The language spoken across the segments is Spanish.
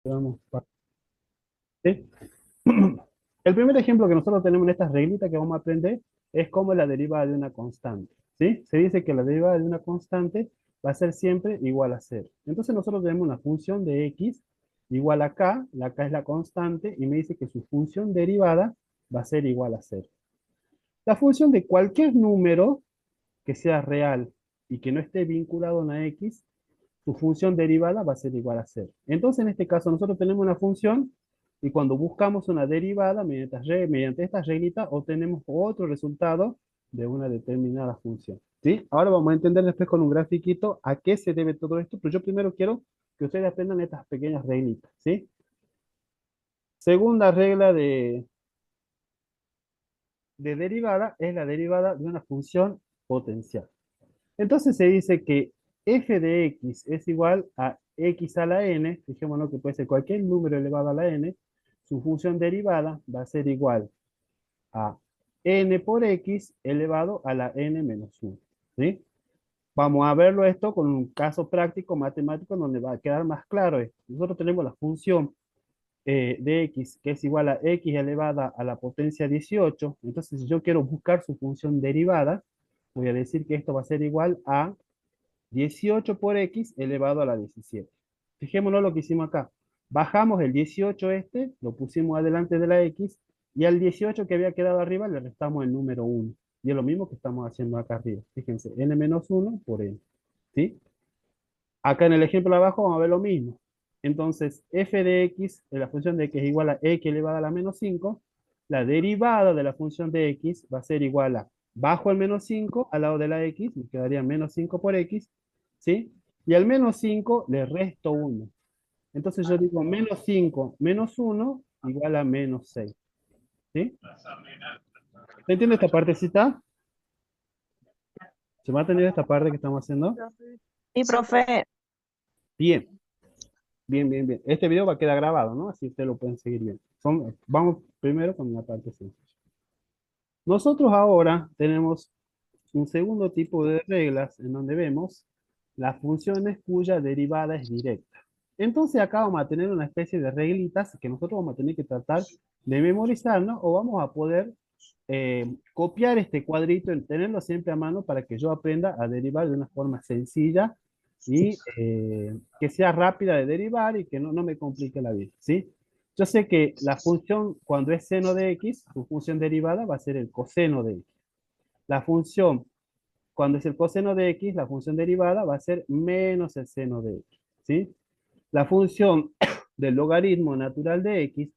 Vamos, ¿sí? El primer ejemplo que nosotros tenemos en estas reglitas que vamos a aprender es cómo es la derivada de una constante, ¿sí? Se dice que la derivada de una constante va a ser siempre igual a cero. Entonces nosotros tenemos una función de x igual a k, la k es la constante, y me dice que su función derivada va a ser igual a cero. La función de cualquier número que sea real y que no esté vinculado a una x, su función derivada va a ser igual a cero. Entonces, en este caso, nosotros tenemos una función y cuando buscamos una derivada mediante esta reglita, obtenemos otro resultado de una determinada función. ¿Sí? Ahora vamos a entender después con un grafiquito a qué se debe todo esto, pero yo primero quiero que ustedes aprendan estas pequeñas reglitas. ¿Sí? Segunda regla de derivada es la derivada de una función potencial. Entonces se dice que f de x es igual a x a la n, fijémonos que puede ser cualquier número elevado a la n, su función derivada va a ser igual a n por x elevado a la n menos 1. ¿Sí? Vamos a verlo esto con un caso práctico matemático donde va a quedar más claro esto. Nosotros tenemos la función de x que es igual a x elevada a la potencia 18. Entonces, si yo quiero buscar su función derivada, voy a decir que esto va a ser igual a 18 por x elevado a la 17. Fijémonos lo que hicimos acá. Bajamos el 18 este, lo pusimos adelante de la x, y al 18 que había quedado arriba le restamos el número 1. Y es lo mismo que estamos haciendo acá arriba. Fíjense, n menos 1 por n. ¿Sí? Acá en el ejemplo de abajo vamos a ver lo mismo. Entonces, f de x, de la función de x es igual a x elevado a la menos 5. La derivada de la función de x va a ser igual a bajo el menos 5 al lado de la x, me quedaría menos 5 por x, ¿sí? Y al menos 5 le resto 1. Entonces yo digo menos 5 menos 1 igual a menos 6. ¿Sí? ¿Se entiende esta partecita? ¿Se va a entender esta parte que estamos haciendo? Y profe, Bien. Bien, bien, bien. Este video va a quedar grabado, ¿no? Así ustedes lo pueden seguir bien. Vamos primero con la parte sencilla. Nosotros ahora tenemos un segundo tipo de reglas en donde vemos las funciones cuya derivada es directa. Entonces acá vamos a tener una especie de reglitas que nosotros vamos a tener que tratar de memorizarnos o vamos a poder copiar este cuadrito y tenerlo siempre a mano para que yo aprenda a derivar de una forma sencilla y que sea rápida de derivar y que no me complique la vida, ¿sí? Yo sé que la función, cuando es seno de x, su función derivada va a ser el coseno de x. La función, cuando es el coseno de x, la función derivada va a ser menos el seno de x, ¿sí? La función del logaritmo natural de x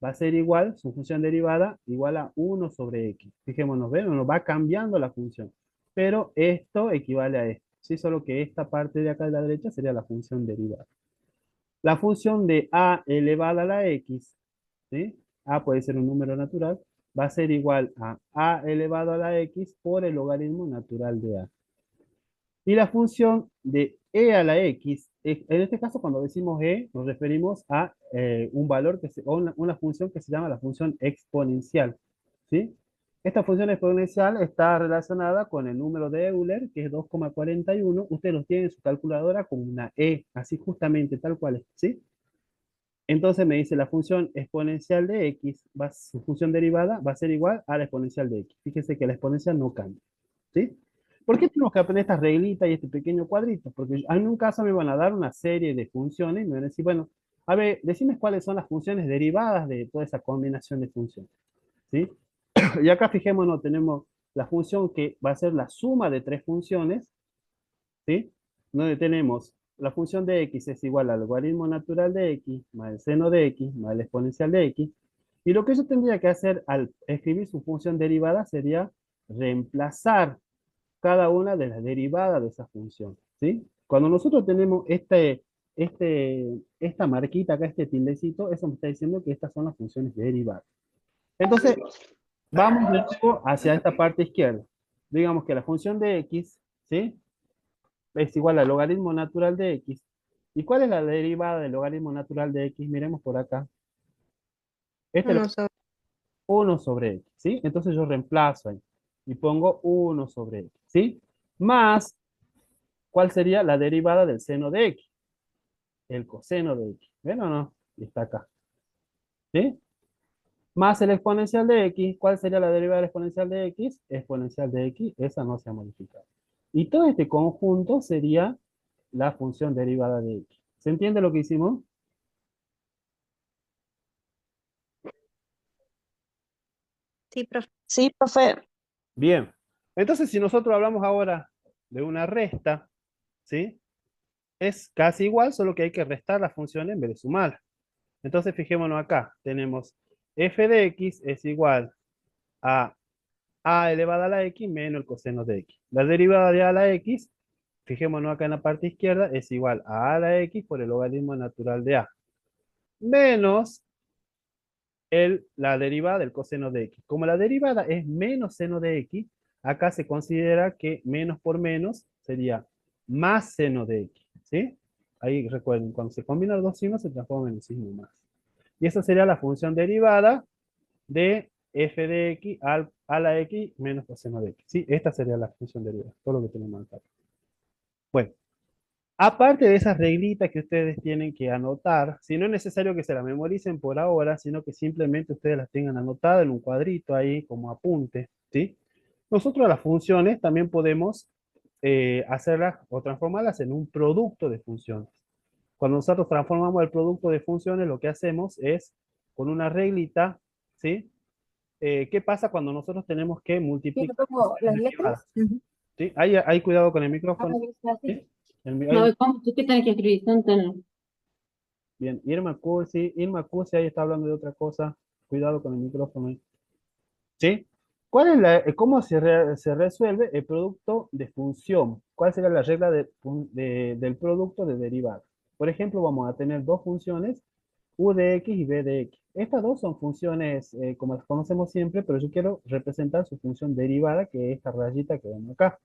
va a ser igual, su función derivada, igual a 1 sobre x. Fijémonos, ¿ven? Nos va cambiando la función. Pero esto equivale a esto, ¿sí? Solo que esta parte de acá de la derecha sería la función derivada. La función de a elevada a la x, ¿sí? A puede ser un número natural, va a ser igual a elevado a la x por el logaritmo natural de a. Y la función de e a la x, en este caso cuando decimos nos referimos a un valor, o una función que se llama la función exponencial, ¿sí? Esta función exponencial está relacionada con el número de Euler, que es 2,41. Ustedes lo tienen en su calculadora como una e, así justamente, tal cual, ¿sí? Entonces me dice la función exponencial de x, su función derivada va a ser igual a la exponencial de x. Fíjense que la exponencial no cambia, ¿sí? ¿Por qué tenemos que aprender estas reglitas y este pequeño cuadrito? Porque en un caso me van a dar una serie de funciones y me van a decir, bueno, a ver, decime cuáles son las funciones derivadas de toda esa combinación de funciones, ¿sí? Y acá fijémonos, tenemos la función que va a ser la suma de tres funciones, ¿sí? Donde tenemos la función de x es igual al logaritmo natural de x más el seno de x más el exponencial de x. Y lo que yo tendría que hacer al escribir su función derivada sería reemplazar cada una de las derivadas de esa función, ¿sí? Cuando nosotros tenemos esta marquita acá, este tildecito, eso me está diciendo que estas son las funciones derivadas. Entonces, vamos de nuevo hacia esta parte izquierda. Digamos que la función de x, ¿sí? Es igual al logaritmo natural de x. ¿Y cuál es la derivada del logaritmo natural de x? Miremos por acá. Este es uno sobre 1 sobre x, ¿sí? Entonces yo reemplazo ahí y pongo 1 sobre x, ¿sí? Más, ¿cuál sería la derivada del seno de x? El coseno de x. ¿Ven o no? y está acá. ¿Sí? Más el exponencial de x. ¿Cuál sería la derivada del exponencial de x? Exponencial de x, esa no se ha modificado. Y todo este conjunto sería la función derivada de x. ¿Se entiende lo que hicimos? Sí, profe. Sí, profe. Bien. Entonces, si nosotros hablamos ahora de una resta, ¿sí? Es casi igual, solo que hay que restar la función en vez de sumar. Entonces, fijémonos acá. Tenemos f de x es igual a elevado a la x menos el coseno de x. La derivada de a a la x, fijémonos acá en la parte izquierda, es igual a la x por el logaritmo natural de a, menos la derivada del coseno de x. Como la derivada es menos seno de x, acá se considera que menos por menos sería más seno de x, ¿sí? Ahí recuerden, cuando se combinan los dos signos se transforma en el signo más. Y esa sería la función derivada de f de x a la x menos coseno de x. Sí, esta sería la función derivada, todo lo que tenemos acá. Bueno, aparte de esas reglitas que ustedes tienen que anotar, si no es necesario que se las memoricen por ahora, sino que simplemente ustedes las tengan anotadas en un cuadrito ahí como apunte, ¿sí? Nosotros las funciones también podemos hacerlas o transformarlas en un producto de funciones. Cuando nosotros transformamos el producto de funciones, lo que hacemos es, con una reglita, ¿sí? ¿Qué pasa cuando nosotros tenemos que Sí, multiplicar como las derivadas? letras. Ujú. ¿Sí? Hay cuidado con el Ah, micrófono. está así. ¿Sí? No, ¿cómo? ¿Tú qué tienes que escribir? Bien, Irma Cursi ahí está hablando de otra cosa. Cuidado con el micrófono ahí. ¿Sí? ¿Cómo se resuelve el producto de función? ¿Cuál sería la regla del producto de derivada? Por ejemplo, vamos a tener dos funciones, u de x y b de x. Estas dos son funciones como las conocemos siempre, pero yo quiero representar su función derivada, que es esta rayita que vemos acá.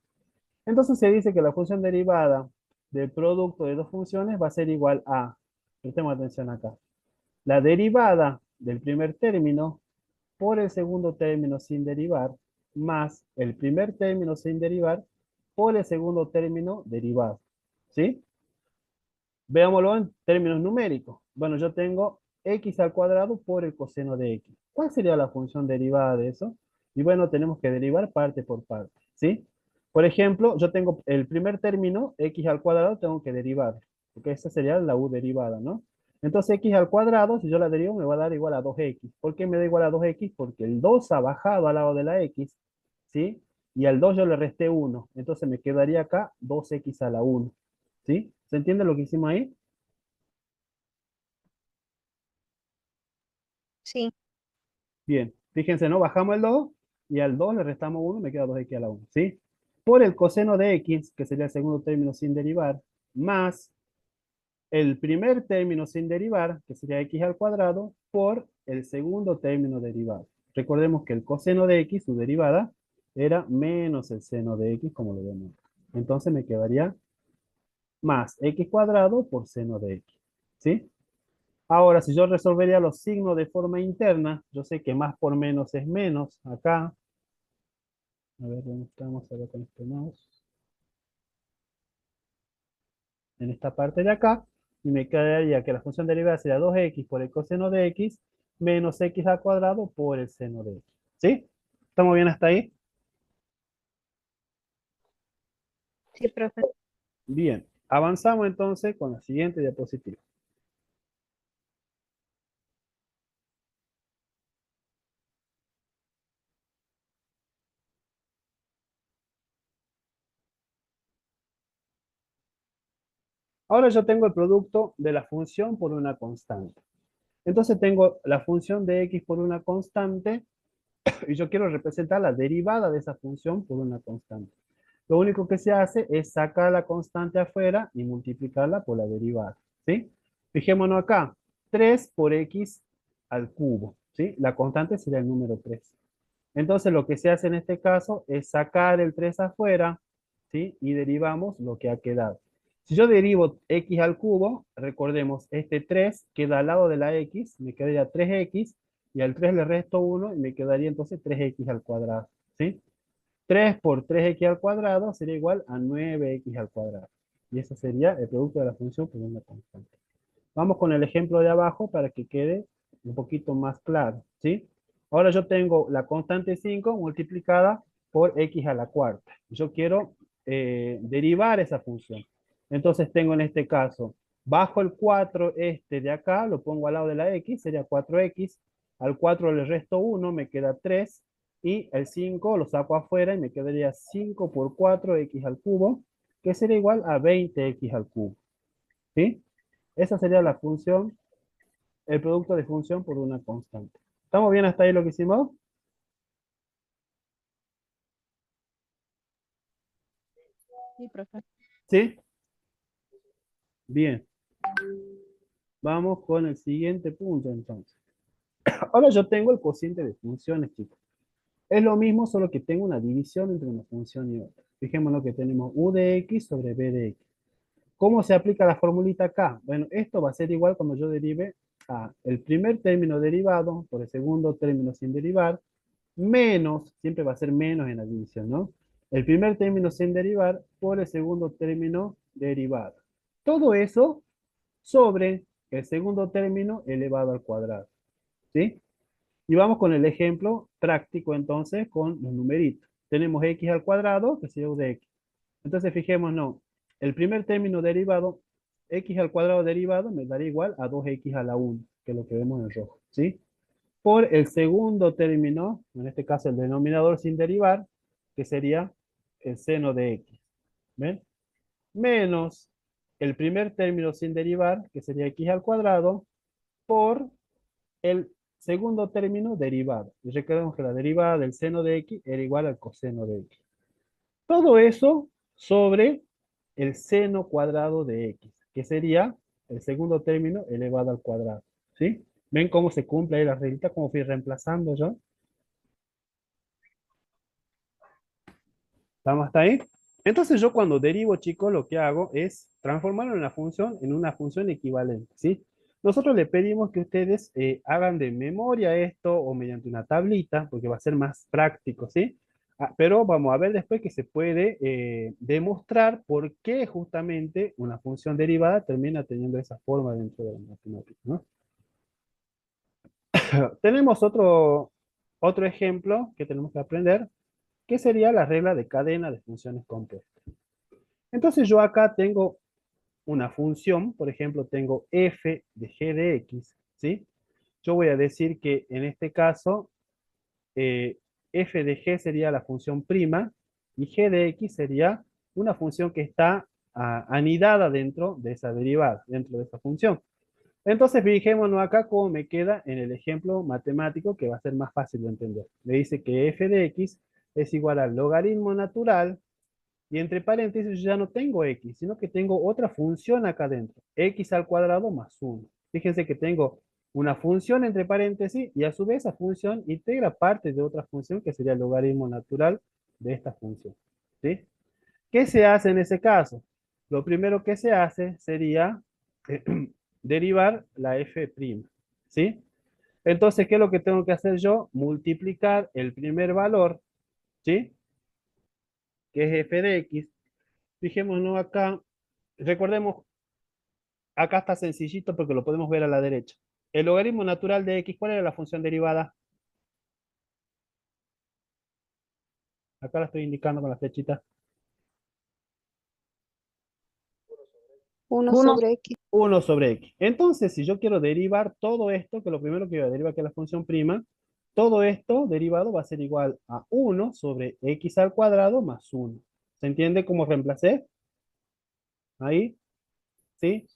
Entonces se dice que la función derivada del producto de dos funciones va a ser igual a, prestemos atención acá, la derivada del primer término por el segundo término sin derivar, más el primer término sin derivar por el segundo término derivado. ¿Sí? Veámoslo en términos numéricos. Bueno, yo tengo x al cuadrado por el coseno de x. ¿Cuál sería la función derivada de eso? Y bueno, tenemos que derivar parte por parte, ¿sí? Por ejemplo, yo tengo el primer término, x al cuadrado, tengo que derivar, porque esa sería la u derivada, ¿no? Entonces, x al cuadrado, si yo la derivo, me va a dar igual a 2x. ¿Por qué me da igual a 2x? Porque el 2 ha bajado al lado de la x, ¿sí? Y al 2 yo le resté 1. Entonces me quedaría acá 2x a la 1. ¿Sí? ¿Se entiende lo que hicimos ahí? Sí. Bien, fíjense, ¿no? Bajamos el 2 y al 2 le restamos 1, me queda 2x a la 1, ¿sí? Por el coseno de x, que sería el segundo término sin derivar, más el primer término sin derivar, que sería x al cuadrado, por el segundo término derivado. Recordemos que el coseno de x, su derivada, era menos el seno de x, como lo vemos. Entonces me quedaría más x cuadrado por seno de x, ¿sí? Ahora, si yo resolvería los signos de forma interna, yo sé que más por menos es menos acá. A ver, ¿dónde estamos ahora con este mouse? En esta parte de acá. Y me quedaría que la función derivada sería 2x por el coseno de x menos x al cuadrado por el seno de x. ¿Sí? ¿Estamos bien hasta ahí? Sí, profe. Bien. Avanzamos entonces con la siguiente diapositiva. Ahora yo tengo el producto de la función por una constante. Entonces tengo la función de x por una constante y yo quiero representar la derivada de esa función por una constante. Lo único que se hace es sacar la constante afuera y multiplicarla por la derivada, ¿sí? Fijémonos acá, 3 por x al cubo, ¿sí? La constante sería el número 3. Entonces lo que se hace en este caso es sacar el 3 afuera, ¿sí? Y derivamos lo que ha quedado. Si yo derivo x al cubo, recordemos, este 3 queda al lado de la x, me quedaría 3x, y al 3 le resto 1 y me quedaría entonces 3x al cuadrado, ¿sí? 3 por 3x al cuadrado sería igual a 9x al cuadrado. Y ese sería el producto de la función por una constante. Vamos con el ejemplo de abajo para que quede un poquito más claro, ¿sí? Ahora yo tengo la constante 5 multiplicada por x a la cuarta. Yo quiero derivar esa función. Entonces tengo en este caso, bajo el 4 este de acá, lo pongo al lado de la x, sería 4x. Al 4 le resto 1, me queda 3. Y el 5 lo saco afuera y me quedaría 5 por 4, x al cubo, que sería igual a 20x al cubo, ¿sí? Esa sería la función, el producto de función por una constante. ¿Estamos bien hasta ahí lo que hicimos? Sí, profe. ¿Sí? Bien. Vamos con el siguiente punto entonces. Ahora yo tengo el cociente de funciones, chicos. Es lo mismo, solo que tengo una división entre una función y otra. Fijémonos que tenemos u de x sobre b de x. ¿Cómo se aplica la formulita acá? Bueno, esto va a ser igual cuando yo derive a el primer término derivado por el segundo término sin derivar, menos, siempre va a ser menos en la división, ¿no? El primer término sin derivar por el segundo término derivado. Todo eso sobre el segundo término elevado al cuadrado, ¿sí? Y vamos con el ejemplo práctico entonces con los numeritos. Tenemos x al cuadrado, que sería u de x. Entonces fijémonos, el primer término derivado, x al cuadrado derivado, me daría igual a 2x a la 1, que es lo que vemos en rojo, ¿sí? Por el segundo término, en este caso el denominador sin derivar, que sería el seno de x, ¿ven? Menos el primer término sin derivar, que sería x al cuadrado, por el segundo término derivado. Y recordemos que la derivada del seno de x era igual al coseno de x. Todo eso sobre el seno cuadrado de x, que sería el segundo término elevado al cuadrado, ¿sí? ¿Ven cómo se cumple ahí la reglita? ¿Cómo fui reemplazando yo? ¿Estamos hasta ahí? Entonces yo cuando derivo, chicos, lo que hago es transformarlo en una función equivalente, ¿sí? Nosotros le pedimos que ustedes hagan de memoria esto o mediante una tablita, porque va a ser más práctico, ¿sí? Pero vamos a ver después que se puede demostrar por qué justamente una función derivada termina teniendo esa forma dentro de la matemática, ¿no? Tenemos otro ejemplo que tenemos que aprender, que sería la regla de cadena de funciones compuestas. Entonces yo acá tengo una función, por ejemplo, tengo f de g de x, ¿sí? Yo voy a decir que en este caso, f de g sería la función prima y g de x sería una función que está anidada dentro de esa derivada, dentro de esa función. Entonces, fijémonos acá cómo me queda en el ejemplo matemático que va a ser más fácil de entender. Me dice que f de x es igual al logaritmo natural y entre paréntesis yo ya no tengo x, sino que tengo otra función acá dentro, x al cuadrado más 1. Fíjense que tengo una función entre paréntesis y a su vez esa función integra parte de otra función que sería el logaritmo natural de esta función, ¿sí? ¿Qué se hace en ese caso? Lo primero que se hace sería derivar la f', ¿sí? Entonces, ¿qué es lo que tengo que hacer yo? Multiplicar el primer valor, ¿sí? Que es f de x. Fijémonos acá, recordemos, acá está sencillito porque lo podemos ver a la derecha. El logaritmo natural de x, ¿cuál era la función derivada? Acá la estoy indicando con la flechita. Uno Uno. sobre X. 1 sobre x. Entonces, si yo quiero derivar todo esto, que lo primero que voy a derivar que es la función prima, todo esto derivado va a ser igual a 1 sobre x al cuadrado más 1. ¿Se entiende cómo reemplacé? Ahí, ¿sí?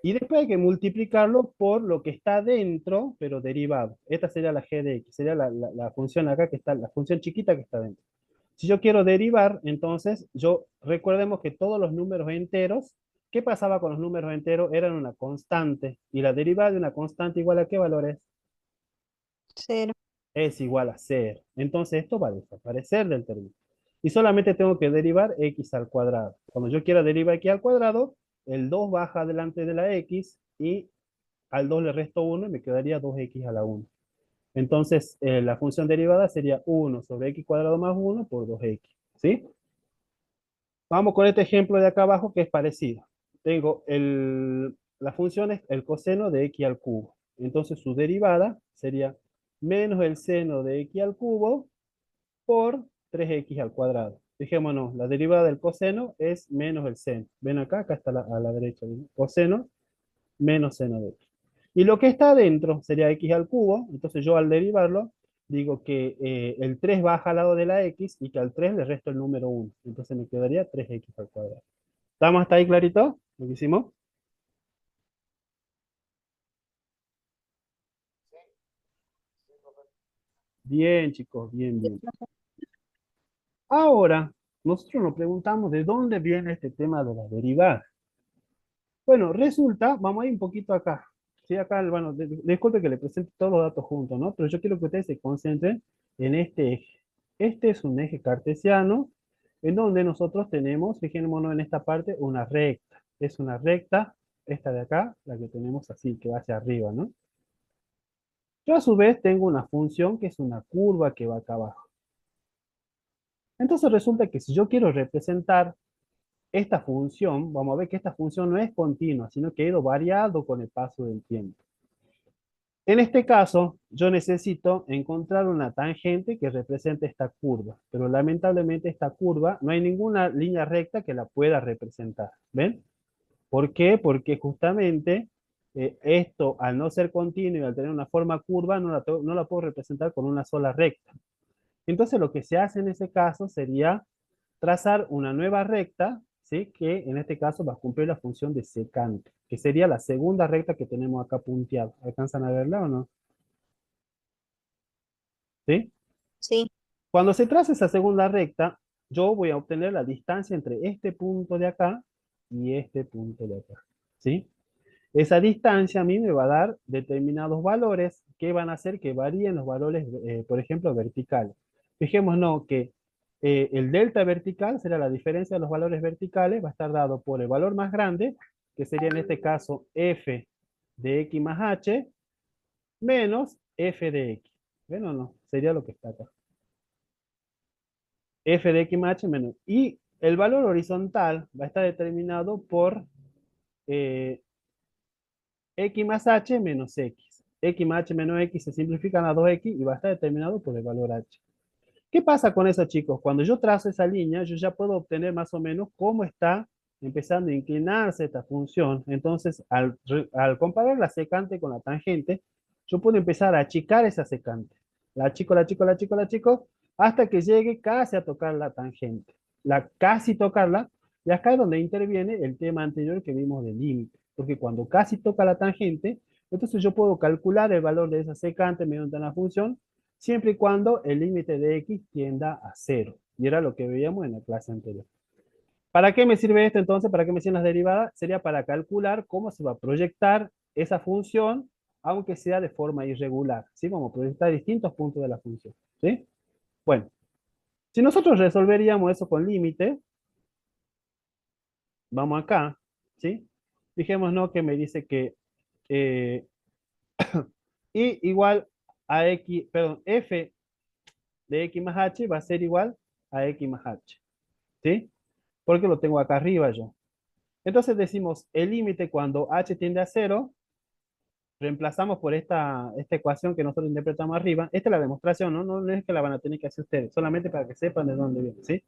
Y después hay que multiplicarlo por lo que está dentro, pero derivado. Esta sería la g de x, sería la función acá que está, la función chiquita que está dentro. Si yo quiero derivar, entonces, recordemos que todos los números enteros, ¿qué pasaba con los números enteros? Eran una constante. Y la derivada de una constante igual a ¿qué valores? Cero. Es igual a cero. Entonces esto va a desaparecer del término. Y solamente tengo que derivar x al cuadrado. Cuando yo quiera derivar x al cuadrado, el 2 baja delante de la x y al 2 le resto 1 y me quedaría 2x a la 1. Entonces, la función derivada sería 1 sobre x cuadrado más 1 por 2x. ¿Sí? Vamos con este ejemplo de acá abajo que es parecido. Tengo la función es el coseno de x al cubo. Entonces su derivada sería menos el seno de x al cubo por 3x al cuadrado. Fijémonos, la derivada del coseno es menos el seno. Ven acá, acá está a la derecha. ¿no? Coseno menos seno de x. Y lo que está adentro sería x al cubo. Entonces yo al derivarlo digo que el 3 baja al lado de la x y que al 3 le resto el número 1. Entonces me quedaría 3x al cuadrado. ¿Estamos hasta ahí clarito? ¿Lo que hicimos? Bien, chicos, bien, Sí, bien. profe. Ahora, nosotros nos preguntamos de dónde viene este tema de la derivada. Bueno, resulta, vamos a ir un poquito acá. Sí, acá, bueno, disculpe que le presente todos los datos juntos, ¿no? Pero yo quiero que ustedes se concentren en este eje. Este es un eje cartesiano en donde nosotros tenemos, fijémonos en esta parte, una recta. Es una recta, esta de acá, la que tenemos así, que va hacia arriba, ¿no? Yo a su vez tengo una función que es una curva que va acá abajo. Entonces resulta que si yo quiero representar esta función, vamos a ver que esta función no es continua, sino que ha ido variando con el paso del tiempo. En este caso, yo necesito encontrar una tangente que represente esta curva, pero lamentablemente esta curva no hay ninguna línea recta que la pueda representar. ¿Ven? ¿Por qué? Porque justamente esto, al no ser continuo y al tener una forma curva, no la puedo representar con una sola recta. Entonces, lo que se hace en ese caso sería trazar una nueva recta, ¿sí? Que en este caso va a cumplir la función de secante, que sería la segunda recta que tenemos acá punteada. ¿Alcanzan a verla o no? ¿Sí? Sí, Cuando se traza esa segunda recta, yo voy a obtener la distancia entre este punto de acá y este punto de acá. ¿Sí? Esa distancia a mí me va a dar determinados valores que van a hacer que varíen los valores, por ejemplo, verticales. Fijémonos que el delta vertical será la diferencia de los valores verticales, va a estar dado por el valor más grande, que sería en este caso f de x más h, menos f de x. ¿Ven o no? Sería lo que está acá. F de x más h menos. Y el valor horizontal va a estar determinado por eh, x más h menos x. X más h menos x se simplifican a 2x y va a estar determinado por el valor h. ¿Qué pasa con eso, chicos? Cuando yo trazo esa línea, yo ya puedo obtener más o menos cómo está empezando a inclinarse esta función. Entonces, al comparar la secante con la tangente, yo puedo empezar a achicar esa secante. La achico, la achico, la achico, la achico, hasta que llegue casi a tocar la tangente. La casi tocarla, y acá es donde interviene el tema anterior que vimos del límite. Porque cuando casi toca la tangente, entonces yo puedo calcular el valor de esa secante mediante una función siempre y cuando el límite de x tienda a cero. Y era lo que veíamos en la clase anterior. ¿Para qué me sirve esto entonces? ¿Para qué me sirven las derivadas? Sería para calcular cómo se va a proyectar esa función, aunque sea de forma irregular. ¿Sí? Vamos a proyectar distintos puntos de la función. ¿Sí? Bueno, si nosotros resolveríamos eso con límite, vamos acá, ¿sí? Fijémonos que me dice que eh, y igual a x, perdón, f de x más h va a ser igual a x más h. ¿Sí? Porque lo tengo acá arriba yo. Entonces decimos el límite cuando h tiende a cero, reemplazamos por esta ecuación que nosotros interpretamos arriba. Esta es la demostración, ¿no? No es que la van a tener que hacer ustedes, solamente para que sepan de dónde viene, ¿sí?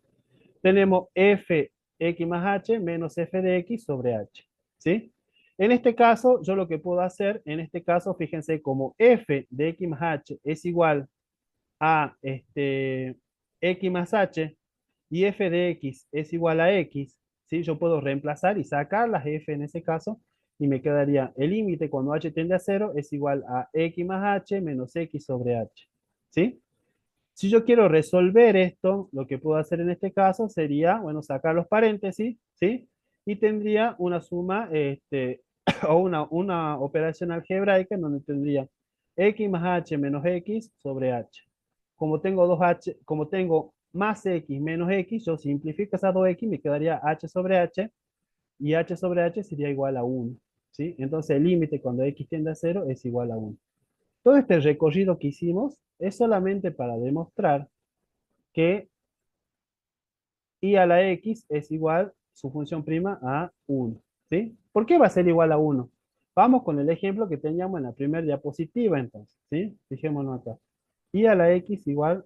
Tenemos f x más h menos f de x sobre h, ¿sí? En este caso, yo lo que puedo hacer, en este caso, fíjense, como f de x más h es igual a x más h y f de x es igual a x, ¿sí? Yo puedo reemplazar y sacar las f en ese caso y me quedaría el límite cuando h tiende a cero es igual a x más h menos x sobre h, ¿sí? Si yo quiero resolver esto, lo que puedo hacer en este caso sería, bueno, sacar los paréntesis, ¿sí? Y tendría una suma, o una operación algebraica en donde tendría x más h menos x sobre h. Como tengo dos h, como tengo más x menos x, yo simplifico esas dos x, me quedaría h sobre h, y h sobre h sería igual a 1, ¿sí? Entonces el límite cuando x tiende a cero es igual a 1. Todo este recorrido que hicimos es solamente para demostrar que y a la x es igual su función prima a 1, ¿sí? ¿Por qué va a ser igual a 1? Vamos con el ejemplo que teníamos en la primera diapositiva, entonces, ¿sí? Fijémonos acá. Y a la x igual,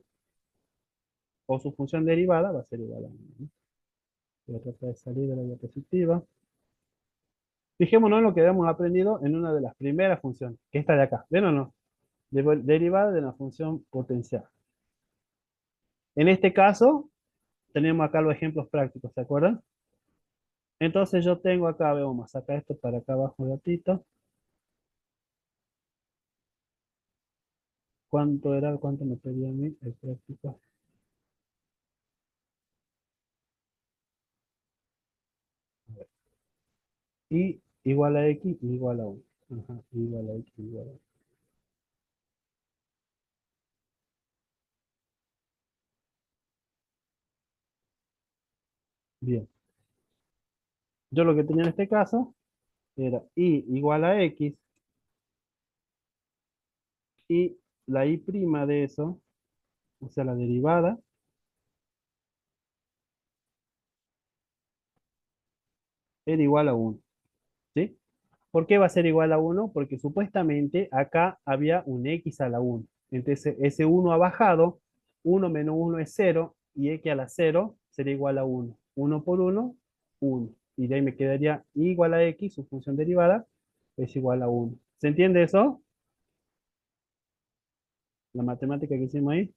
o su función derivada, va a ser igual a 1, ¿no? Voy a tratar de salir de la diapositiva. Fijémonos en lo que habíamos aprendido en una de las primeras funciones, que esta de acá. ¿Ven o no? Derivada de la función potencial. En este caso, tenemos acá los ejemplos prácticos, ¿se acuerdan? Entonces yo tengo acá, vamos a sacar esto para acá abajo un ratito. ¿Cuánto era? ¿Cuánto me pedía a mí el práctico? Y igual a x igual a 1. Ajá, igual a x igual a 1. Bien. Yo lo que tenía en este caso era y igual a x y la y prima de eso, o sea, la derivada, era igual a 1. ¿Sí? ¿Por qué va a ser igual a 1? Porque supuestamente acá había un x a la 1. Entonces ese 1 ha bajado, 1 menos 1 es 0, y x a la 0 sería igual a 1. 1 por 1, 1. Y de ahí me quedaría igual a x, su función derivada, es igual a 1. ¿Se entiende eso? La matemática que hicimos ahí.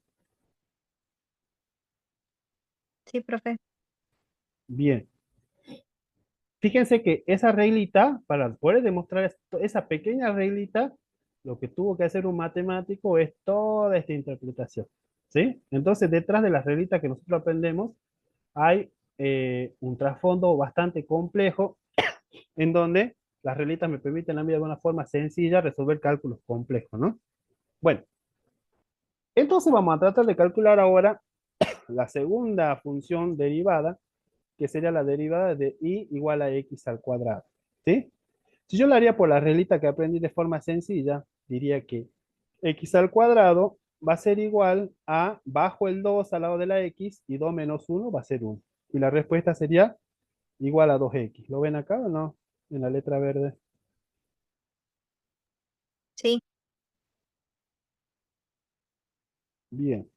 Sí, profe. Bien. Fíjense que esa reglita, para poder demostrar esa pequeña reglita, lo que tuvo que hacer un matemático es toda esta interpretación. ¿Sí? Entonces, detrás de las reglitas que nosotros aprendemos, hay un trasfondo bastante complejo en donde las reglitas me permiten a mí de alguna forma sencilla resolver cálculos complejos, ¿no? Bueno, entonces vamos a tratar de calcular ahora la segunda función derivada, que sería la derivada de y igual a x al cuadrado. ¿Sí? Si yo lo haría por la reglita que aprendí de forma sencilla, diría que x al cuadrado va a ser igual a bajo el 2 al lado de la x y 2 menos 1 va a ser 1. Y la respuesta sería igual a 2x. ¿Lo ven acá o no? En la letra verde. Sí. Bien.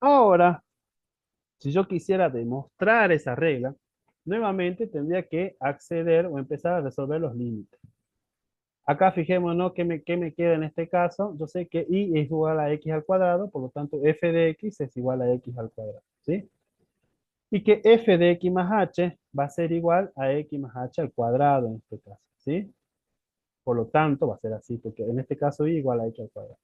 Ahora, si yo quisiera demostrar esa regla, nuevamente tendría que acceder o empezar a resolver los límites. Acá fijémonos qué me queda en este caso. Yo sé que y es igual a x al cuadrado, por lo tanto f de x es igual a x al cuadrado, ¿sí? Y que f de x más h va a ser igual a x más h al cuadrado en este caso, ¿sí? Por lo tanto va a ser así, porque en este caso y igual a h al cuadrado.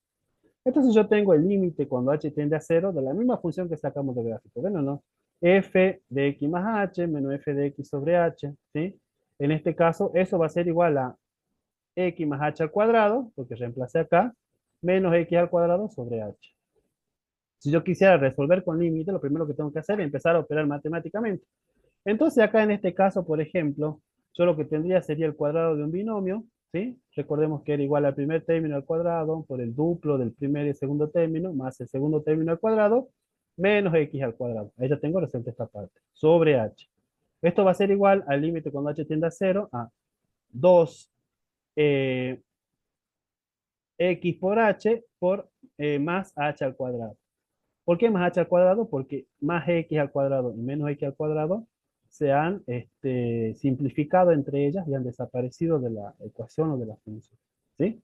Entonces yo tengo el límite cuando h tiende a cero de la misma función que sacamos del gráfico. ¿Ven o no? F de x más h menos f de x sobre h, ¿sí? En este caso, eso va a ser igual a x más h al cuadrado, porque reemplacé acá, menos x al cuadrado sobre h. Si yo quisiera resolver con límite, lo primero que tengo que hacer es empezar a operar matemáticamente. Entonces acá en este caso, por ejemplo, yo lo que tendría sería el cuadrado de un binomio, ¿sí? Recordemos que era igual al primer término al cuadrado por el duplo del primer y segundo término, más el segundo término al cuadrado, menos x al cuadrado. Ahí ya tengo resuelta esta parte, sobre h. Esto va a ser igual al límite cuando h tiende a 0 a 2 x por h por más h al cuadrado. ¿Por qué más h al cuadrado? Porque más x al cuadrado y menos x al cuadrado se han simplificado entre ellas y han desaparecido de la ecuación o de la función. ¿Sí?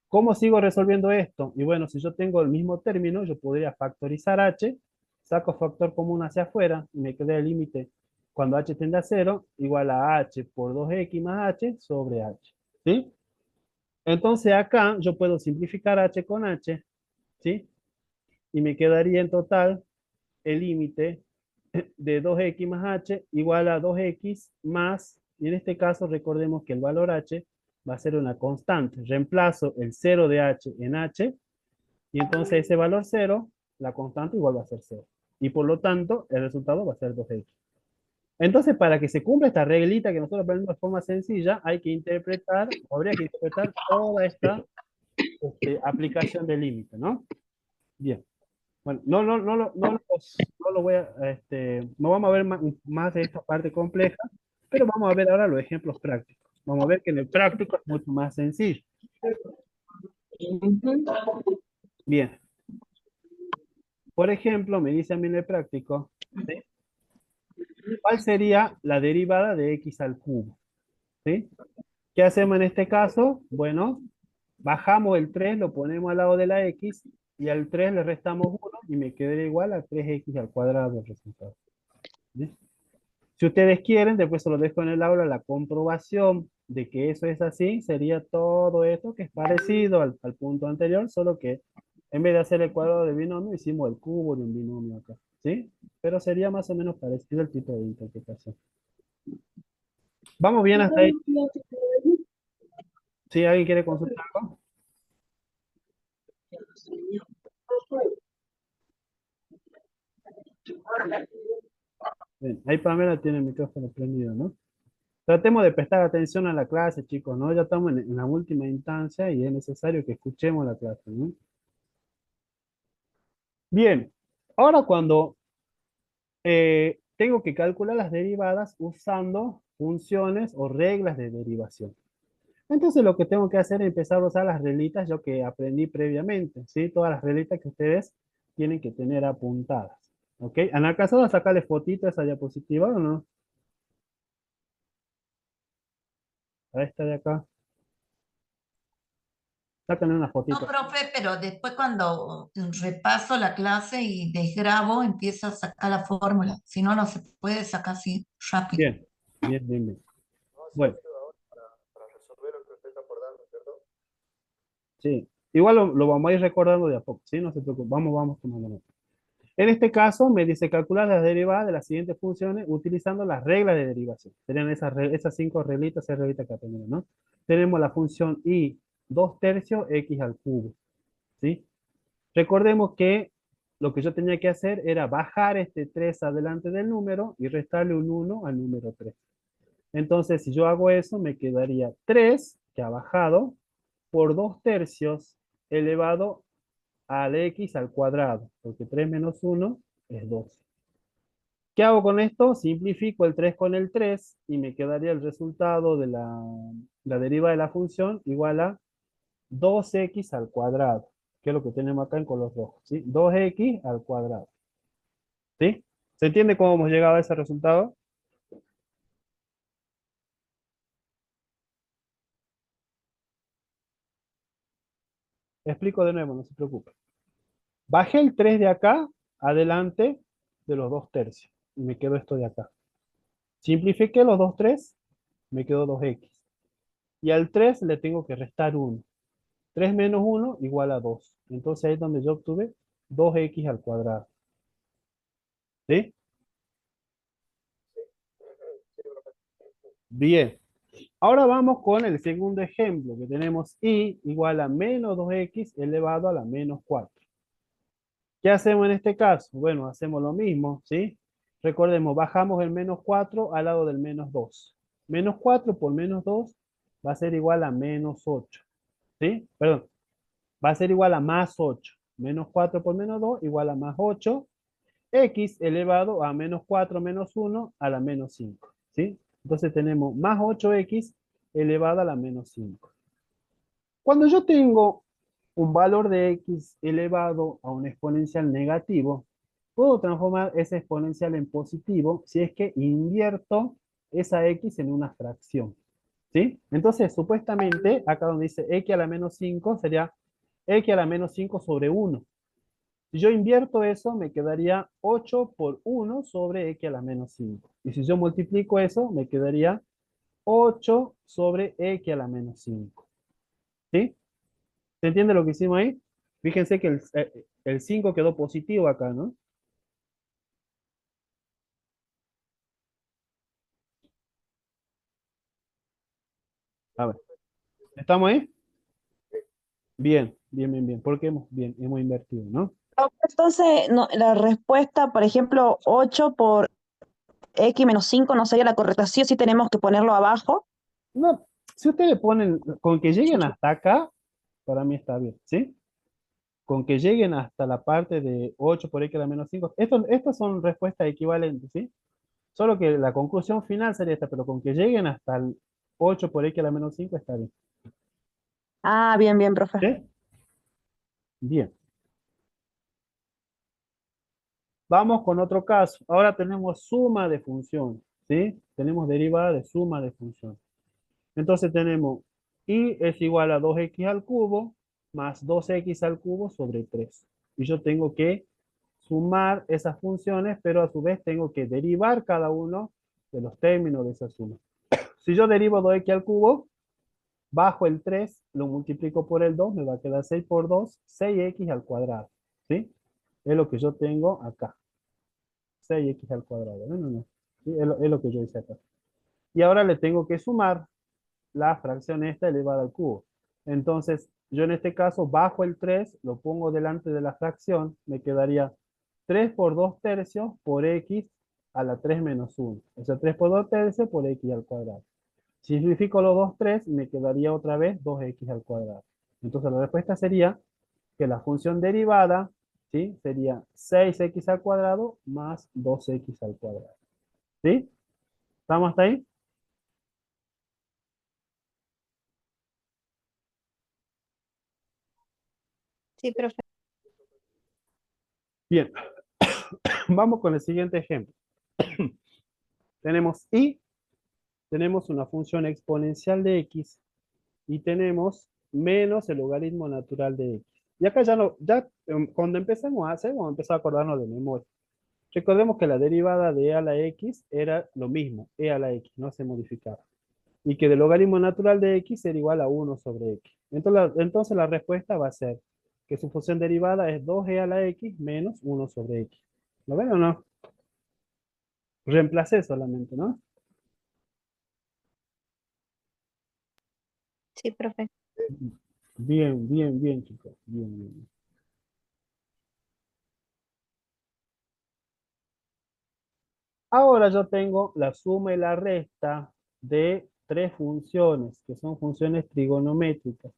¿Cómo sigo resolviendo esto? Y bueno, si yo tengo el mismo término, yo podría factorizar h, saco factor común hacia afuera y me queda el límite cuando h tiende a 0 igual a h por 2x más h sobre h. ¿Sí? Entonces acá yo puedo simplificar h con h, ¿sí? Y me quedaría en total el límite de 2x más h igual a 2x más, y en este caso recordemos que el valor h va a ser una constante. Reemplazo el 0 de h en h, y entonces ese valor 0, la constante igual va a ser 0. Y por lo tanto, el resultado va a ser 2x. Entonces, para que se cumpla esta reglita que nosotros aprendemos de forma sencilla, hay que interpretar, habría que interpretar toda esta aplicación de límite, ¿no? Bien. Bueno, no lo voy a, no vamos a ver más de esta parte compleja, pero vamos a ver ahora los ejemplos prácticos. Vamos a ver que en el práctico es mucho más sencillo. Bien. Por ejemplo, me dice a mí en el práctico, ¿sí? ¿Cuál sería la derivada de x al cubo? ¿Sí? ¿Qué hacemos en este caso? Bueno, bajamos el 3, lo ponemos al lado de la x, y al 3 le restamos 1 y me quedaría igual a 3x al cuadrado el resultado. ¿Sí? Si ustedes quieren, después se lo dejo en el aula, la comprobación de que eso es así, sería todo esto que es parecido al punto anterior, solo que en vez de hacer el cuadrado de binomio, hicimos el cubo de un binomio acá, ¿sí? Pero sería más o menos parecido el tipo de interpretación. ¿Vamos bien hasta ahí? ¿Sí? ¿Alguien quiere consultar algo? Bien, ahí Pamela tiene el micrófono prendido, ¿no? Tratemos de prestar atención a la clase, chicos, ¿no? Ya estamos en la última instancia y es necesario que escuchemos la clase, ¿no? Bien, ahora cuando tengo que calcular las derivadas usando funciones o reglas de derivación. Entonces lo que tengo que hacer es empezar a usar las reglitas yo que aprendí previamente, ¿sí? Todas las reglitas que ustedes tienen que tener apuntadas, ¿ok? ¿Han alcanzado a sacarle fotito a esa diapositiva o no? A esta de acá. Sáquenle una No, fotito. profe, pero después cuando repaso la clase y desgrabo, empiezo a sacar la fórmula. Si no, no se puede sacar así rápido. Bien, bien, bien, bien. Bueno, sí. Igual lo vamos a ir recordando de a poco, ¿sí? No se preocupen. Vamos tomando nota. En este caso, me dice calcular las derivadas de las siguientes funciones utilizando las reglas de derivación. Serían esas 5 reglitas, 6 reglitas que aprendimos, ¿no? Tenemos la función y 2/3 x al cubo, ¿sí? Recordemos que lo que yo tenía que hacer era bajar este 3 adelante del número y restarle un 1 al número 3. Entonces, si yo hago eso, me quedaría 3, que ha bajado, por 2/3 elevado al x al cuadrado, porque 3 menos 1 es 2. ¿Qué hago con esto? Simplifico el 3 con el 3 y me quedaría el resultado de la deriva de la función igual a 2x al cuadrado, que es lo que tenemos acá en color rojo, ¿sí? 2x al cuadrado, ¿sí? ¿Se entiende cómo hemos llegado a ese resultado? Explico de nuevo, no se preocupe. Bajé el 3 de acá, adelante de los 2/3, y me quedó esto de acá. Simplifiqué los 2/3, me quedó 2x. Y al 3 le tengo que restar 1. 3 menos 1 igual a 2. Entonces ahí es donde yo obtuve 2x al cuadrado. ¿Sí? Bien. Ahora vamos con el segundo ejemplo, que tenemos y igual a menos 2x elevado a la menos 4. ¿Qué hacemos en este caso? Bueno, hacemos lo mismo, ¿sí? Recordemos, bajamos el menos 4 al lado del menos 2. Menos 4 por menos 2 va a ser igual a menos 8. ¿Sí? Perdón, va a ser igual a más 8. Menos 4 por menos 2 igual a más 8. X elevado a menos 4 menos 1 a la menos 5. ¿Sí? Entonces tenemos más 8x elevado a la menos 5. Cuando yo tengo un valor de x elevado a un exponencial negativo, puedo transformar ese exponencial en positivo si es que invierto esa x en una fracción. ¿Sí? Entonces, supuestamente, acá donde dice x a la menos 5 sería x a la menos 5 sobre 1. Si yo invierto eso, me quedaría 8 por 1 sobre x a la menos 5. Y si yo multiplico eso, me quedaría 8 sobre x a la menos 5. ¿Sí? ¿Se entiende lo que hicimos ahí? Fíjense que el 5 quedó positivo acá, ¿no? A ver, ¿estamos ahí? Bien, bien, bien, bien. Porque hemos invertido, ¿no? Entonces, no, la respuesta, por ejemplo, 8 por x menos 5 no sería la correcta. Sí o sí tenemos que ponerlo abajo. No, si ustedes ponen, con que lleguen hasta acá, para mí está bien, ¿sí? Con que lleguen hasta la parte de 8 por x a la menos 5. Estas son respuestas equivalentes, ¿sí? Solo que la conclusión final sería esta, pero con que lleguen hasta 8 por x a la menos 5 está bien. Ah, bien, bien, profe. ¿Sí? Bien. Vamos con otro caso. Ahora tenemos suma de funciones, ¿sí? Tenemos derivada de suma de funciones. Entonces tenemos y es igual a 2x al cubo más 2x al cubo sobre 3. Y yo tengo que sumar esas funciones, pero a su vez tengo que derivar cada uno de los términos de esa suma. Si yo derivo 2x al cubo, bajo el 3, lo multiplico por el 2, me va a quedar 6 por 2, 6x al cuadrado. ¿Sí? Es lo que yo tengo acá. 6x al cuadrado. No, no, no. ¿Sí? Es lo que yo hice acá. Y ahora le tengo que sumar la fracción esta elevada al cubo. Entonces, yo en este caso bajo el 3, lo pongo delante de la fracción, me quedaría 3 por 2 tercios por x a la 3 menos 1. O sea, 3 por 2 tercios por x al cuadrado. Si simplifico los dos 3, me quedaría otra vez 2x al cuadrado. Entonces, la respuesta sería que la función derivada, ¿sí? Sería 6x al cuadrado más 2x al cuadrado. ¿Sí? ¿Estamos hasta ahí? Sí, profe. Bien. Vamos con el siguiente ejemplo. Tenemos y, tenemos una función exponencial de x y tenemos menos el logaritmo natural de x. Y acá ya no, cuando empezamos a hacer, vamos a empezar a acordarnos de memoria. Recordemos que la derivada de e a la x era lo mismo, e a la x, no se modificaba. Y que el logaritmo natural de x era igual a 1 sobre x. Entonces la respuesta va a ser que su función derivada es 2e a la x menos 1 sobre x. ¿Lo ven o no? Reemplacé solamente, ¿no? Sí, profe. Bien, bien, bien, chicos. Bien, bien, bien. Ahora yo tengo la suma y la resta de tres funciones, que son funciones trigonométricas.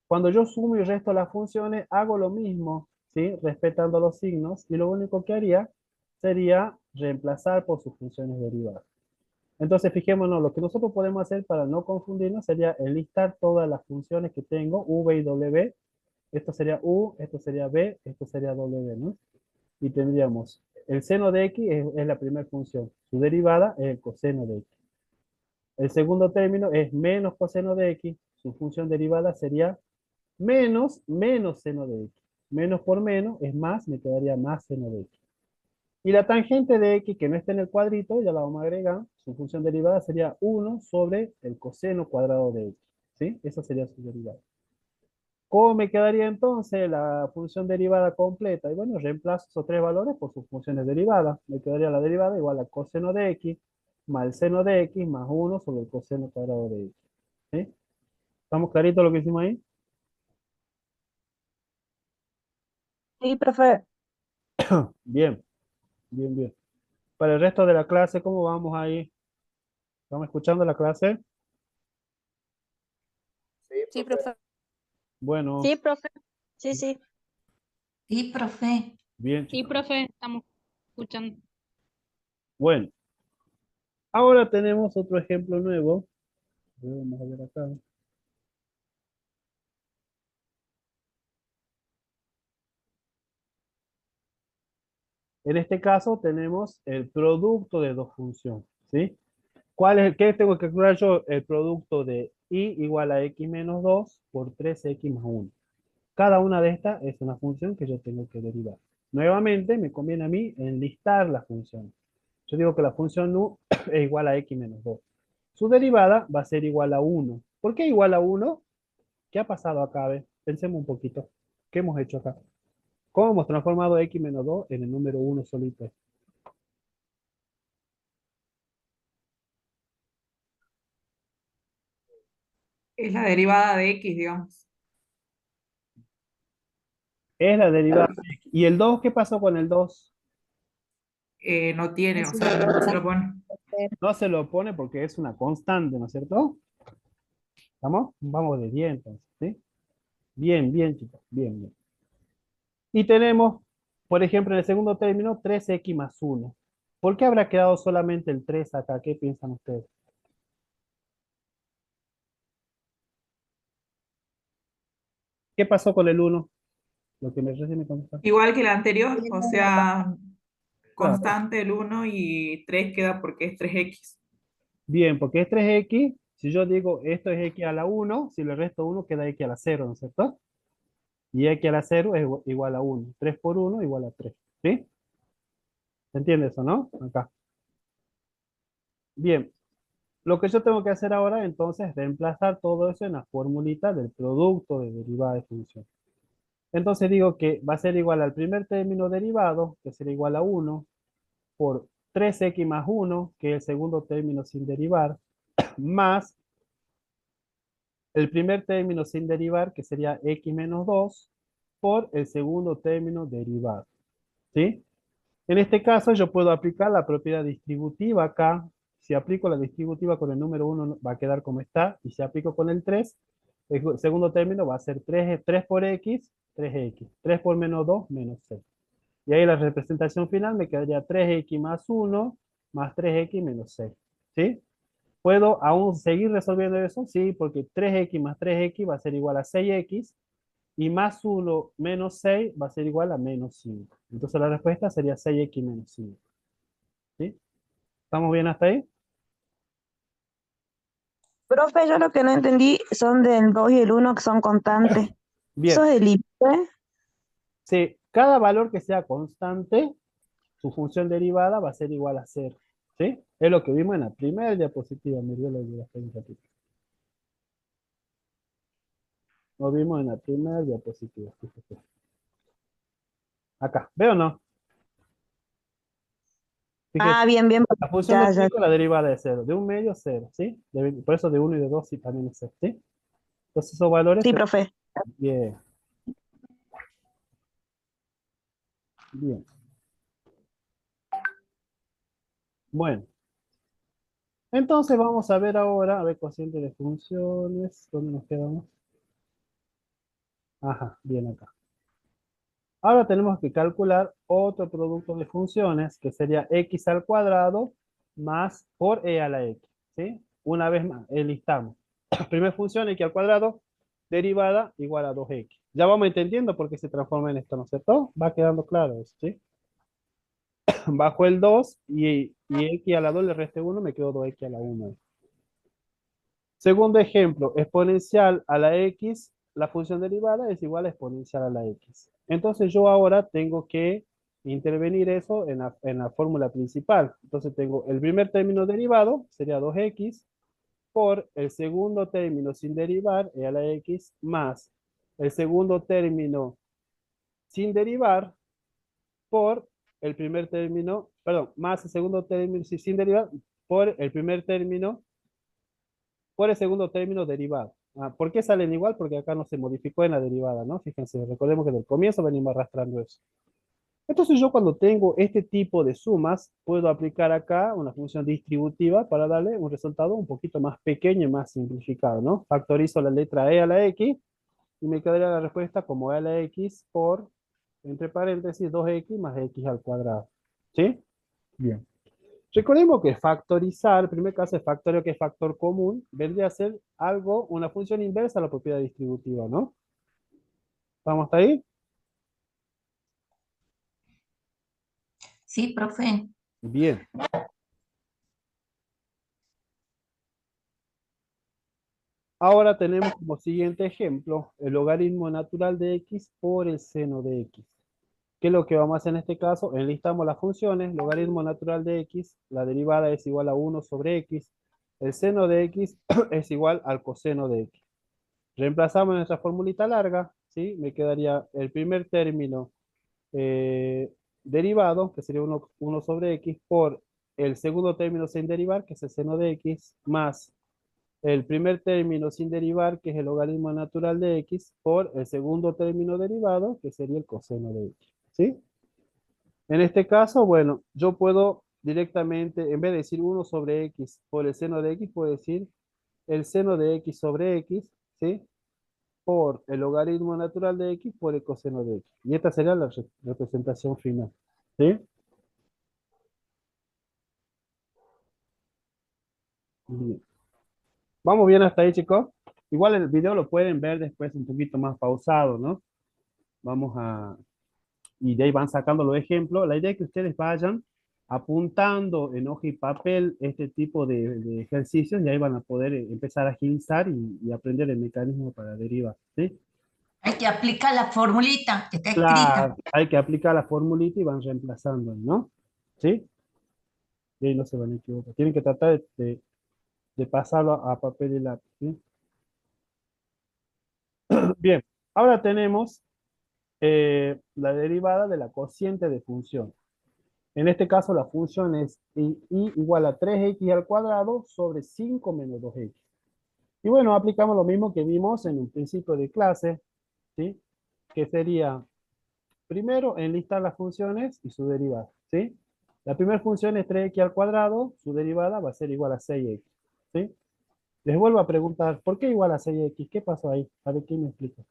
Cuando yo sumo y resto las funciones, hago lo mismo, ¿sí? Respetando los signos, y lo único que haría sería reemplazar por sus funciones derivadas. Entonces, fijémonos, lo que nosotros podemos hacer para no confundirnos sería enlistar todas las funciones que tengo, v y w. Esto sería u, esto sería b, esto sería w, ¿no? Y tendríamos el seno de x es la primera función. Su derivada es el coseno de x. El segundo término es menos coseno de x. Su función derivada sería menos seno de x. Menos por menos es más, me quedaría más seno de x. Y la tangente de x, que no está en el cuadrito, ya la vamos a agregar. Su función derivada sería 1 sobre el coseno cuadrado de x. ¿Sí? Esa sería su derivada. ¿Cómo me quedaría entonces la función derivada completa? Y bueno, reemplazo esos tres valores por sus funciones derivadas. Me quedaría la derivada igual a coseno de x más el seno de x más 1 sobre el coseno cuadrado de x. ¿Sí? ¿Estamos claritos lo que hicimos ahí? Sí, profe. Bien, bien, bien. Para el resto de la clase, ¿cómo vamos ahí? ¿Estamos escuchando la clase? Sí, profe. Bueno, Sí, profe. Sí, sí. Sí, profe. bien, Sí, chicos. profe, estamos escuchando. Bueno, ahora tenemos otro ejemplo nuevo. Vamos a ver acá. En este caso tenemos el producto de dos funciones, ¿sí? ¿Qué tengo que calcular yo? El producto de y igual a x menos 2 por 3x más 1. Cada una de estas es una función que yo tengo que derivar. Nuevamente, me conviene a mí enlistar las funciones. Yo digo que la función u es igual a x menos 2. Su derivada va a ser igual a 1. ¿Por qué igual a 1? ¿Qué ha pasado acá? A ver, pensemos un poquito. ¿Qué hemos hecho acá? ¿Cómo hemos transformado x menos 2 en el número 1 solito? Es la derivada de x, digamos. Es la derivada de x. ¿Y el 2? ¿Qué pasó con el 2? No tiene, o Así sea, no se lo pone. No se lo pone porque es una constante, ¿no es cierto? ¿Estamos? Vamos de 10 entonces, ¿sí? Bien, bien, chicos, bien, bien. Y tenemos, por ejemplo, en el segundo término, 3x más 1. ¿Por qué habrá quedado solamente el 3 acá? ¿Qué piensan ustedes? ¿Qué pasó con el uno? Lo que me recién me contestaste. Igual que la anterior, o sea, Claro. constante el 1 y 3 queda porque es 3x. Bien, porque es 3x. Si yo digo esto es x a la uno, si le resto uno queda x a la cero, ¿no es cierto? Y x a la cero es igual a uno. 3 por uno igual a 3. ¿Sí? ¿Se entiende eso, no? Acá. Bien. Lo que yo tengo que hacer ahora entonces es reemplazar todo eso en la formulita del producto de derivada de función. Entonces digo que va a ser igual al primer término derivado, que será igual a uno, por 3x más uno, que es el segundo término sin derivar, más el primer término sin derivar, que sería x menos 2, por el segundo término derivado. ¿Sí? En este caso yo puedo aplicar la propiedad distributiva acá. Si aplico la distributiva con el número uno va a quedar como está. Y si aplico con el 3, el segundo término va a ser 3 por x, 3x. 3 por menos 2, menos 6. Y ahí la representación final me quedaría 3x más uno más 3x menos 6. ¿Sí? ¿Puedo aún seguir resolviendo eso? Sí, porque 3x más 3x va a ser igual a 6x y más uno menos 6 va a ser igual a menos 5. Entonces la respuesta sería 6x menos 5. ¿Sí? ¿Estamos bien hasta ahí? Profe, yo lo que no entendí son del 2 y el uno que son constantes. ¿Eso Bien. es del IP? Sí, cada valor que sea constante, su función derivada va a ser igual a 0. ¿Sí? Es lo que vimos en la primera diapositiva. Me dio la idea, un ratito. Lo vimos en la primera diapositiva. Fíjate. Acá. ¿Veo o no? Fíjate. Ah, bien, bien. La función de Ya, ya. pico, la derivada de 0. De un medio, 0. ¿Sí? Por eso de uno y de 2 sí también es 0. ¿Sí? Entonces esos valores Sí, profe. bien. Bien. Bueno. Entonces vamos a ver ahora, a ver, cociente de funciones. ¿Dónde nos quedamos? Ajá, bien acá. Ahora tenemos que calcular otro producto de funciones que sería x al cuadrado más por e a la x. ¿Sí? Una vez más, listamos. Primera función, x al cuadrado, derivada igual a 2x. Ya vamos entendiendo por qué se transforma en esto, ¿no es cierto? Va quedando claro eso, ¿sí? Bajo el 2 y x a la 2 le reste 1, me quedo 2x a la 1. Segundo ejemplo, exponencial a la x, la función derivada es igual a exponencial a la x. Entonces yo ahora tengo que intervenir eso en la fórmula principal. Entonces tengo el primer término derivado, sería 2x, por el segundo término sin derivar, e a la x, más el segundo término sin derivar por el primer término, perdón, más el segundo término sin derivar por el primer término por el segundo término derivado. ¿Por qué salen igual? Porque acá no se modificó en la derivada, ¿no? Fíjense, recordemos que del comienzo venimos arrastrando eso. Entonces yo cuando tengo este tipo de sumas, puedo aplicar acá una función distributiva para darle un resultado un poquito más pequeño y más simplificado, ¿no? Factorizo la letra e a la x y me quedaría la respuesta como e a la x por, entre paréntesis, 2x más x al cuadrado. ¿Sí? Bien. Recordemos que factorizar, el primer caso de factorio que es factor común, vendría a ser algo, una función inversa a la propiedad distributiva, ¿no? ¿Vamos hasta ahí? Sí, profe. Bien. Ahora tenemos como siguiente ejemplo el logaritmo natural de x por el seno de x. ¿Qué es lo que vamos a hacer en este caso? Enlistamos las funciones, logaritmo natural de x, la derivada es igual a 1 sobre x, el seno de x es igual al coseno de x. Reemplazamos nuestra formulita larga, ¿sí? Me quedaría el primer término derivado, que sería 1 sobre x, por el segundo término sin derivar, que es el seno de x, más el primer término sin derivar, que es el logaritmo natural de x, por el segundo término derivado, que sería el coseno de x. ¿Sí? En este caso, bueno, yo puedo directamente, en vez de decir 1 sobre x por el seno de x, puedo decir el seno de x sobre x, ¿sí? Por el logaritmo natural de x por el coseno de x. Y esta sería la representación final. ¿Sí? Bien. ¿Vamos bien hasta ahí, chicos? Igual el video lo pueden ver después un poquito más pausado, ¿no? Vamos a, y de ahí van sacando los ejemplos. La idea es que ustedes vayan apuntando en hoja y papel este tipo de ejercicios y ahí van a poder empezar a agilizar y aprender el mecanismo para derivar, ¿sí? Hay que aplicar la formulita que está escrita. Claro, hay que aplicar la formulita y van reemplazando, ¿no? ¿Sí? Y ahí no se van a equivocar. Tienen que tratar de pasarlo a papel y lápiz, ¿sí? Bien, ahora tenemos la derivada de la cociente de función. En este caso, la función es y igual a 3x al cuadrado sobre 5 menos 2x. Y bueno, aplicamos lo mismo que vimos en un principio de clase, ¿sí? Que sería, primero, enlistar las funciones y su derivada, ¿sí? La primera función es 3x al cuadrado, su derivada va a ser igual a 6x, ¿sí? Les vuelvo a preguntar, ¿por qué igual a 6x? ¿Qué pasó ahí? A ver, ¿quién me explica?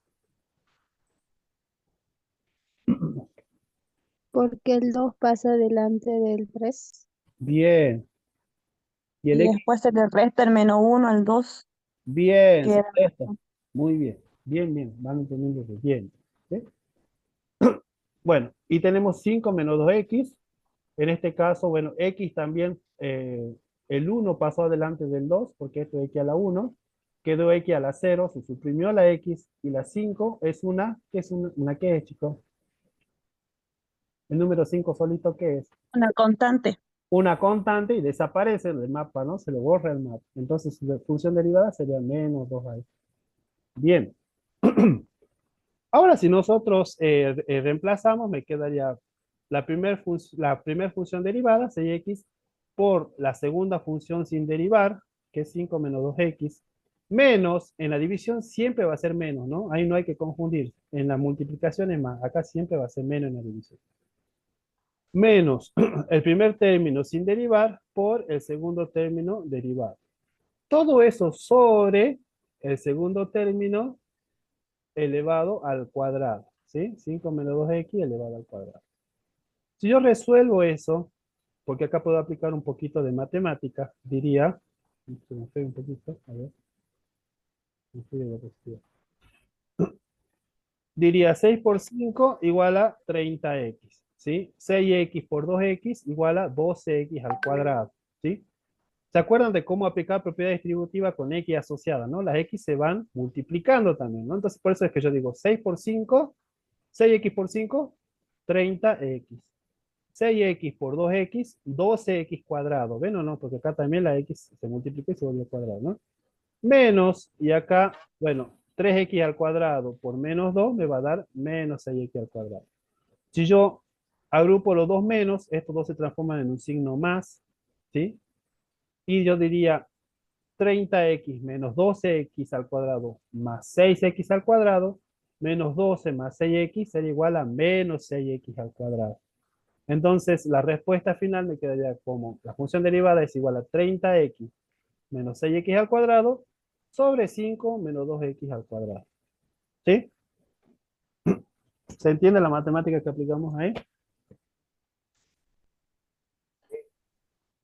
Porque el 2 pasa delante del 3. Bien. ¿Y el Y x? después se le resta el -1 al 2, Bien, que se era resta. Muy bien. Bien, bien. Van entendiendo bien. ¿Sí? Bueno, y tenemos 5 menos 2x. En este caso, bueno, x también, el 1 pasó adelante del 2, porque esto es x a la 1. Quedó x a la 0, se suprimió la x, y la 5 es una, ¿qué es una qué es, chicos? El número 5 solito, ¿qué es? una constante. Una constante y desaparece del mapa, ¿no? Se lo borra el mapa. Entonces, la función derivada sería menos 2 Bien. Ahora, si nosotros reemplazamos, me quedaría la primer función derivada, 6x, por la segunda función sin derivar, que es 5 menos 2x, menos, en la división siempre va a ser menos, ¿no? Ahí no hay que confundir. En la multiplicación es más, acá siempre va a ser menos en la división. Menos el primer término sin derivar por el segundo término derivado. Todo eso sobre el segundo término elevado al cuadrado, ¿sí? 5 menos 2x elevado al cuadrado. Si yo resuelvo eso, porque acá puedo aplicar un poquito de matemática, diría, me fui un poquito, a ver, me fui de la positiva. Diría 6 por 5 igual a 30x, ¿sí? 6x por 2x igual a 12x al cuadrado, ¿sí? ¿Se acuerdan de cómo aplicar propiedad distributiva con x asociada, no? Las x se van multiplicando también, ¿no? Entonces, por eso es que yo digo 6 por 5, 6x por 5, 30x. 6x por 2x, 12x cuadrado. ¿Ven o no? Porque acá también la x se multiplica y se vuelve cuadrado, ¿no? Menos, y acá, bueno, 3x al cuadrado por menos 2 me va a dar menos 6x al cuadrado. Si yo agrupo los dos menos, estos dos se transforman en un signo más, ¿sí? Y yo diría 30x menos 12x al cuadrado más 6x al cuadrado menos 12 más 6x sería igual a menos 6x al cuadrado. Entonces, la respuesta final me quedaría como la función derivada es igual a 30x menos 6x al cuadrado sobre 5 menos 2x al cuadrado. ¿Sí? ¿Se entiende la matemática que aplicamos ahí?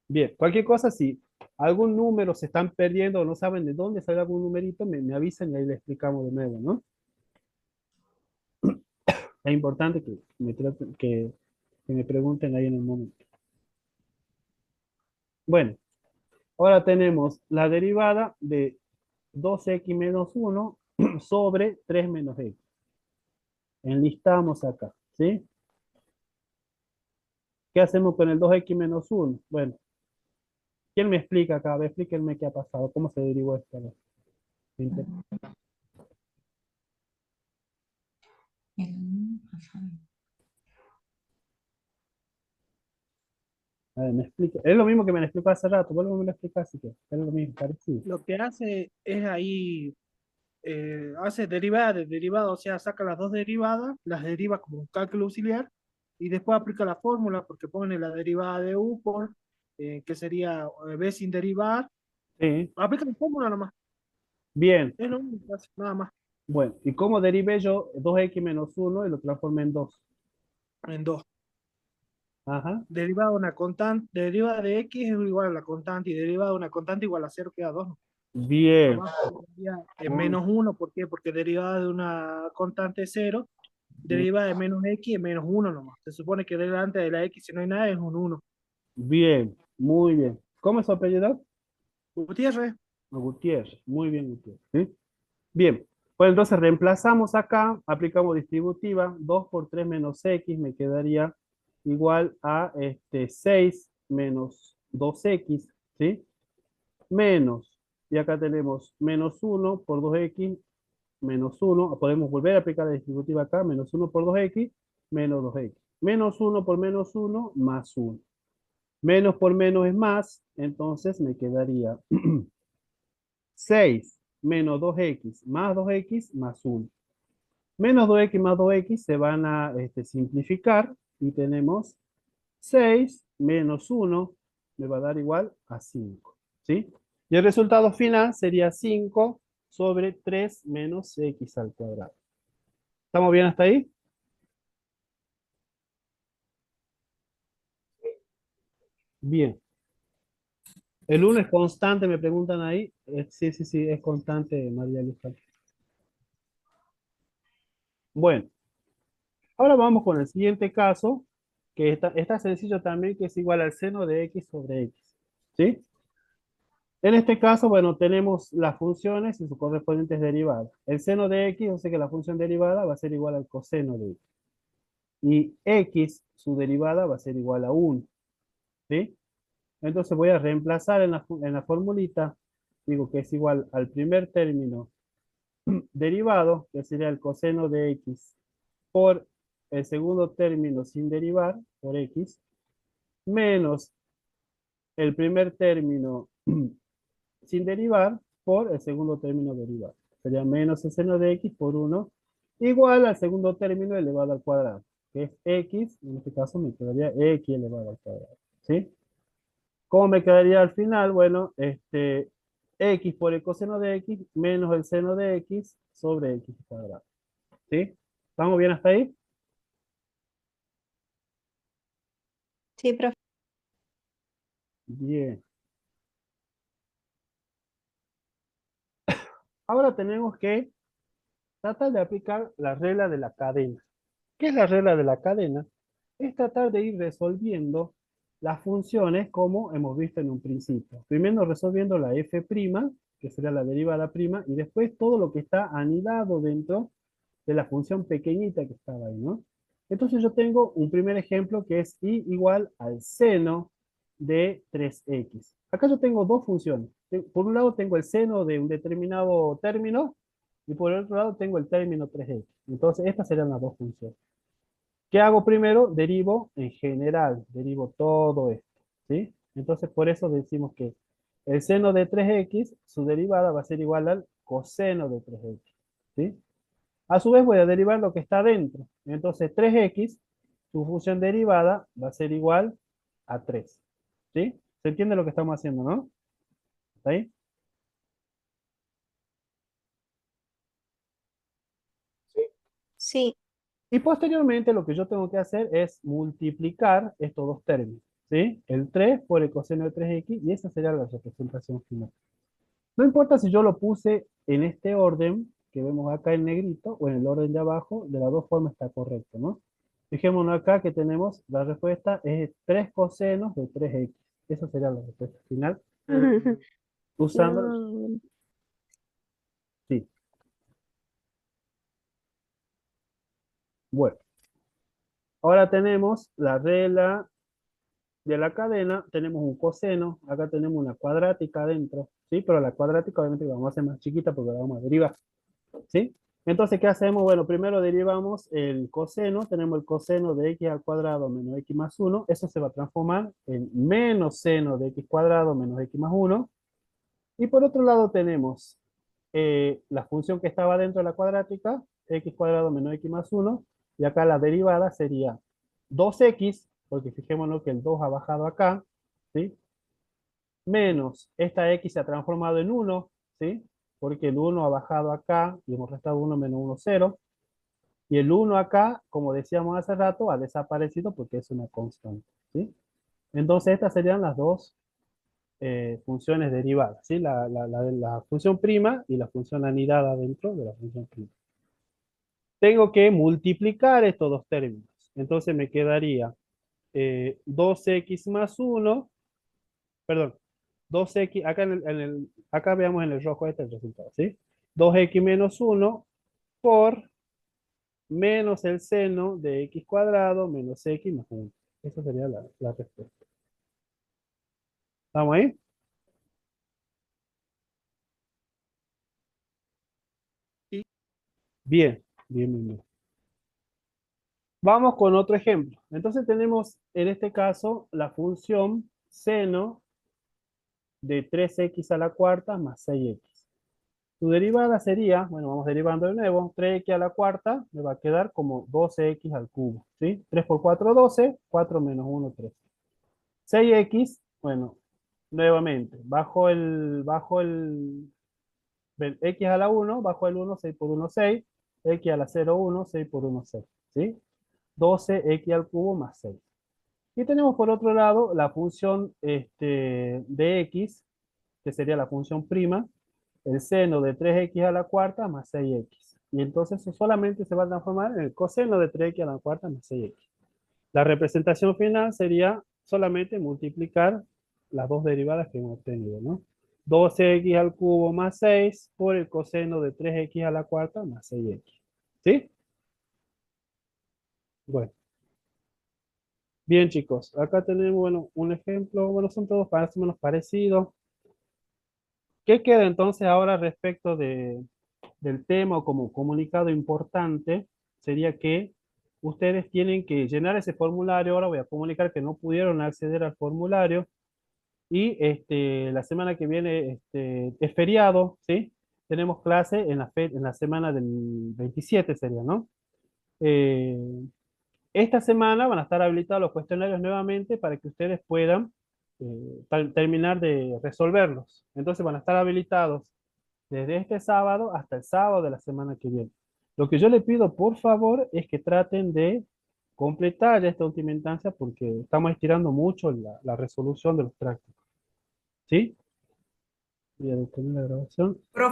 Bien, cualquier cosa, si algún número se están perdiendo o no saben de dónde sale algún numerito, me avisan y ahí le explicamos de nuevo, ¿no? Es importante que me pregunten ahí en el momento. Bueno, ahora tenemos la derivada de 2x menos 1 sobre 3 menos x. Enlistamos acá, ¿sí? ¿Qué hacemos con el 2x menos 1? Bueno, ¿quién me explica acá? A ver, explíquenme qué ha pasado, cómo se derivó esto. A ver, me explica. Es lo mismo que me explicó hace rato, vuelvo a explicar así que es lo mismo, parecido. Lo que hace es ahí, hace derivada de derivada, o sea, saca las dos derivadas, las deriva como un cálculo auxiliar y después aplica la fórmula porque pone la derivada de u por, que sería b sin derivar. Sí, Aplica la fórmula nomás, bien. es lo único que hace, nada más, Bueno, ¿y cómo derivé yo 2x menos 1 y lo transformé en 2? en dos. Ajá. Derivada de una constante, derivada de x es igual a la constante y derivada de una constante igual a 0 queda 2. Bien. Abajo sería Muy- menos 1, ¿por qué? Porque derivada de una constante 0, derivada de menos x es menos 1 nomás. Se supone que delante de la x, si no hay nada, es un 1. Bien, muy bien. ¿Cómo es su apellido? Gutiérrez, Gutiérrez. Muy bien, Gutiérrez. ¿Sí? Bien. Pues entonces reemplazamos acá, aplicamos distributiva, 2 por 3 menos x me quedaría igual a 6 menos 2x, ¿sí? Menos, y acá tenemos menos 1 por 2x, menos 1, podemos volver a aplicar la distributiva acá, menos 1 por 2x, menos 2x. Menos 1 por menos 1, más 1. Menos por menos es más, entonces me quedaría 6 menos 2x más 2x más 1. Menos 2x más 2x se van a simplificar y tenemos 6 menos 1 me va a dar igual a 5. ¿Sí? Y el resultado final sería 5 sobre 3 menos x al cuadrado. ¿Estamos bien hasta ahí? Bien. El 1 es constante, me preguntan ahí. Sí, sí, sí, es constante, María Luisa. Bueno, ahora vamos con el siguiente caso, que está sencillo también, que es igual al seno de x sobre x. ¿Sí? En este caso, bueno, tenemos las funciones y sus correspondientes derivadas. El seno de x, yo sé que la función derivada va a ser igual al coseno de x. Y x, su derivada, va a ser igual a 1. ¿Sí? Entonces voy a reemplazar en la formulita, digo que es igual al primer término derivado, que sería el coseno de x, por el segundo término sin derivar, por x, menos el primer término sin derivar por el segundo término derivado. Sería menos el seno de x por 1 igual al segundo término elevado al cuadrado, que es x, en este caso me quedaría x elevado al cuadrado. ¿Sí? ¿Cómo me quedaría al final? Bueno, x por el coseno de x menos el seno de x sobre x cuadrado. ¿Sí? ¿Estamos bien hasta ahí? Sí, profe. Bien. Ahora tenemos que tratar de aplicar la regla de la cadena. ¿Qué es la regla de la cadena? Es tratar de ir resolviendo las funciones como hemos visto en un principio. Primero resolviendo la f', que sería la derivada prima, y después todo lo que está anidado dentro de la función pequeñita que estaba ahí, ¿no? Entonces yo tengo un primer ejemplo que es y igual al seno de 3x. Acá yo tengo dos funciones. Por un lado tengo el seno de un determinado término y por el otro lado tengo el término 3x. Entonces estas serían las dos funciones. ¿Qué hago primero? Derivo en general, derivo todo esto, ¿sí? Entonces por eso decimos que el seno de 3x, su derivada va a ser igual al coseno de 3x, ¿sí? A su vez voy a derivar lo que está dentro. Entonces 3x, su función derivada va a ser igual a 3. ¿Sí? ¿Se entiende lo que estamos haciendo, no? ¿Está ahí? Sí, Y posteriormente lo que yo tengo que hacer es multiplicar estos dos términos. ¿Sí? El 3 por el coseno de 3x y esa sería la representación final. No importa si yo lo puse en este orden que vemos acá en negrito o en el orden de abajo, de las dos formas está correcto, ¿no? Fijémonos acá que tenemos la respuesta es 3 cosenos de 3x. Esa sería la respuesta final. Usando, No, sí. Bueno, ahora tenemos la regla de la cadena, tenemos un coseno, acá tenemos una cuadrática adentro, ¿sí? Pero la cuadrática obviamente la vamos a hacer más chiquita porque la vamos a derivar. ¿Sí? Entonces, ¿qué hacemos? Bueno, primero derivamos el coseno, tenemos el coseno de x al cuadrado menos x más 1, eso se va a transformar en menos seno de x cuadrado menos x más 1, y por otro lado tenemos la función que estaba dentro de la cuadrática, x cuadrado menos x más 1, y acá la derivada sería 2x, porque fijémonos que el 2 ha bajado acá, ¿sí? Menos esta x se ha transformado en 1, ¿sí? Porque el 1 ha bajado acá y hemos restado 1 menos 1, 0. Y el 1 acá, como decíamos hace rato, ha desaparecido porque es una constante, ¿sí? Entonces estas serían las dos funciones derivadas, ¿sí? La función prima y la función anidada dentro de la función prima. Tengo que multiplicar estos dos términos. Entonces me quedaría 2x más 1, perdón, 2x, acá, acá veamos en el rojo este el resultado, ¿sí? 2x menos 1 por menos el seno de x cuadrado menos x más 1. Esa sería la respuesta. ¿Estamos ahí? Sí. Bien, bien, bien, bien. Vamos con otro ejemplo. Entonces tenemos en este caso la función seno de 3x a la cuarta más 6x. Su derivada sería, bueno, vamos derivando de nuevo, 3x a la cuarta me va a quedar como 12x al cubo, ¿sí? 3 por 4, 12, 4 menos 1, 3. 6x, bueno, nuevamente, x a la 1, bajo el 1, 6 por 1, 6, x a la 0, 1, 6 por 1, 6, ¿sí? 12x al cubo más 6. Y tenemos por otro lado la función de x, que sería la función prima, el seno de 3x a la cuarta más 6x. Y entonces eso solamente se va a transformar en el coseno de 3x a la cuarta más 6x. La representación final sería solamente multiplicar las dos derivadas que hemos obtenido, ¿no? 12x al cubo más 6 por el coseno de 3x a la cuarta más 6x. ¿Sí? Bueno. Bien, chicos. Acá tenemos, bueno, un ejemplo. Bueno, son todos más o menos parecidos. ¿Qué queda entonces ahora respecto del tema o como comunicado importante? Sería que ustedes tienen que llenar ese formulario. Ahora voy a comunicar que no pudieron acceder al formulario. Y la semana que viene es feriado, ¿sí? Tenemos clase en la semana del 27 sería, ¿no? Eh, esta semana van a estar habilitados los cuestionarios nuevamente para que ustedes puedan terminar de resolverlos. Entonces van a estar habilitados desde este sábado hasta el sábado de la semana que viene. Lo que yo le pido, por favor, es que traten de completar esta última instancia porque estamos estirando mucho la resolución de los prácticos. ¿Sí? Voy a detener la grabación. Profe,